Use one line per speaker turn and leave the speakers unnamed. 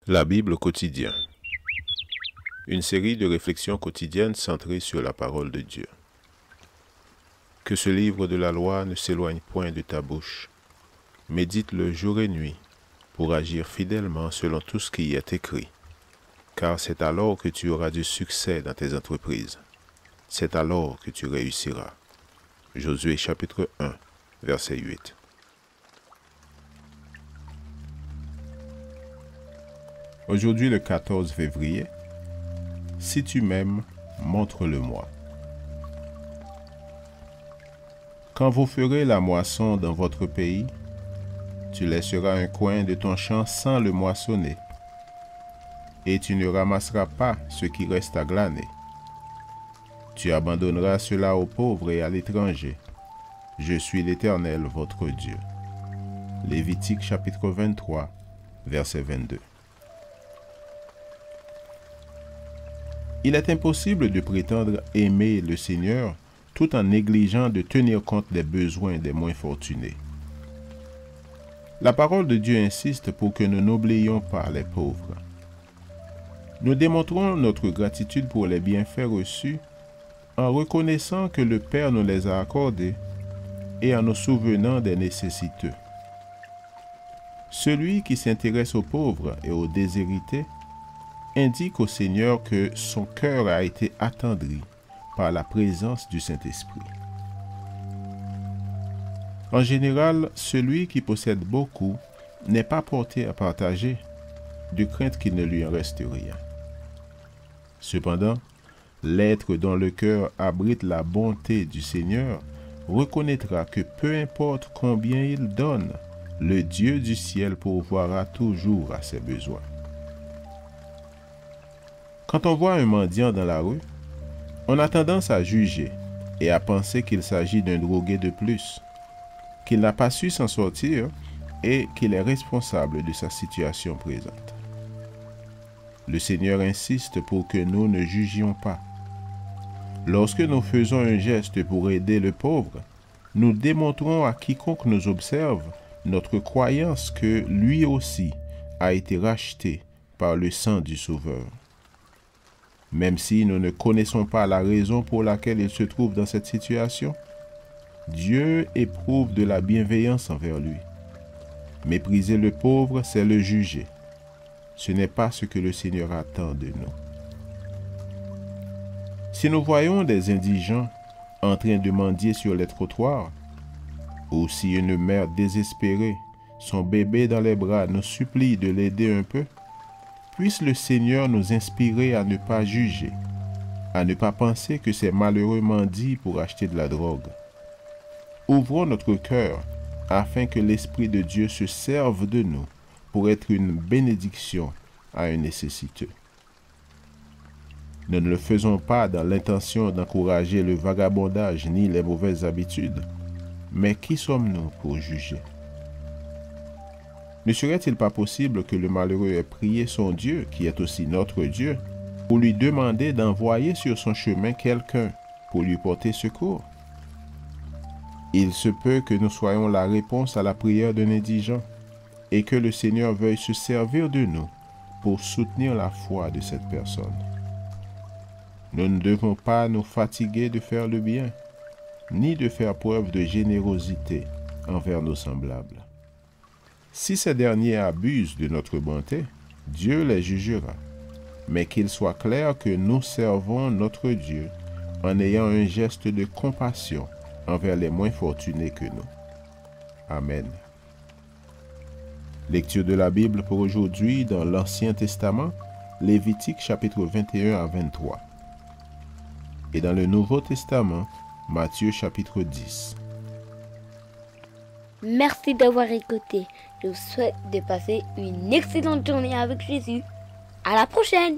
La Bible quotidien. Une série de réflexions quotidiennes centrées sur la parole de Dieu. Que ce livre de la loi ne s'éloigne point de ta bouche. Médite-le jour et nuit pour agir fidèlement selon tout ce qui y est écrit. Car c'est alors que tu auras du succès dans tes entreprises. C'est alors que tu réussiras. Josué chapitre 1, verset 8. Aujourd'hui le 14 février, si tu m'aimes, montre-le-moi. Quand vous ferez la moisson dans votre pays, tu laisseras un coin de ton champ sans le moissonner, et tu ne ramasseras pas ce qui reste à glaner. Tu abandonneras cela aux pauvres et à l'étranger. Je suis l'Éternel, votre Dieu. Lévitique chapitre 23, verset 22. Il est impossible de prétendre aimer le Seigneur tout en négligeant de tenir compte des besoins des moins fortunés. La parole de Dieu insiste pour que nous n'oublions pas les pauvres. Nous démontrons notre gratitude pour les bienfaits reçus en reconnaissant que le Père nous les a accordés et en nous souvenant des nécessiteux. Celui qui s'intéresse aux pauvres et aux déshérités indique au Seigneur que son cœur a été attendri par la présence du Saint-Esprit. En général, celui qui possède beaucoup n'est pas porté à partager, de crainte qu'il ne lui en reste rien. Cependant, l'être dont le cœur abrite la bonté du Seigneur reconnaîtra que peu importe combien il donne, le Dieu du ciel pourvoira toujours à ses besoins. Quand on voit un mendiant dans la rue, on a tendance à juger et à penser qu'il s'agit d'un drogué de plus, qu'il n'a pas su s'en sortir et qu'il est responsable de sa situation présente. Le Seigneur insiste pour que nous ne jugions pas. Lorsque nous faisons un geste pour aider le pauvre, nous démontrons à quiconque nous observe notre croyance que lui aussi a été racheté par le sang du Sauveur. Même si nous ne connaissons pas la raison pour laquelle il se trouve dans cette situation, Dieu éprouve de la bienveillance envers lui. Mépriser le pauvre, c'est le juger. Ce n'est pas ce que le Seigneur attend de nous. Si nous voyons des indigents en train de mendier sur les trottoirs, ou si une mère désespérée, son bébé dans les bras, nous supplie de l'aider un peu, puisse le Seigneur nous inspirer à ne pas juger, à ne pas penser que ces malheureux mendient pour acheter de la drogue. Ouvrons notre cœur afin que l'Esprit de Dieu se serve de nous pour être une bénédiction à un nécessiteux. Nous ne le faisons pas dans l'intention d'encourager le vagabondage ni les mauvaises habitudes, mais qui sommes-nous pour juger? Ne serait-il pas possible que le malheureux ait prié son Dieu, qui est aussi notre Dieu, pour lui demander d'envoyer sur son chemin quelqu'un pour lui porter secours? Il se peut que nous soyons la réponse à la prière d'un indigent et que le Seigneur veuille se servir de nous pour soutenir la foi de cette personne. Nous ne devons pas nous fatiguer de faire le bien, ni de faire preuve de générosité envers nos semblables. Si ces derniers abusent de notre bonté, Dieu les jugera, mais qu'il soit clair que nous servons notre Dieu en ayant un geste de compassion envers les moins fortunés que nous. Amen. Lecture de la Bible pour aujourd'hui dans l'Ancien Testament, Lévitique chapitre 21 à 23. Et dans le Nouveau Testament, Matthieu chapitre 10.
Merci d'avoir écouté. Je vous souhaite de passer une excellente journée avec Jésus. À la prochaine!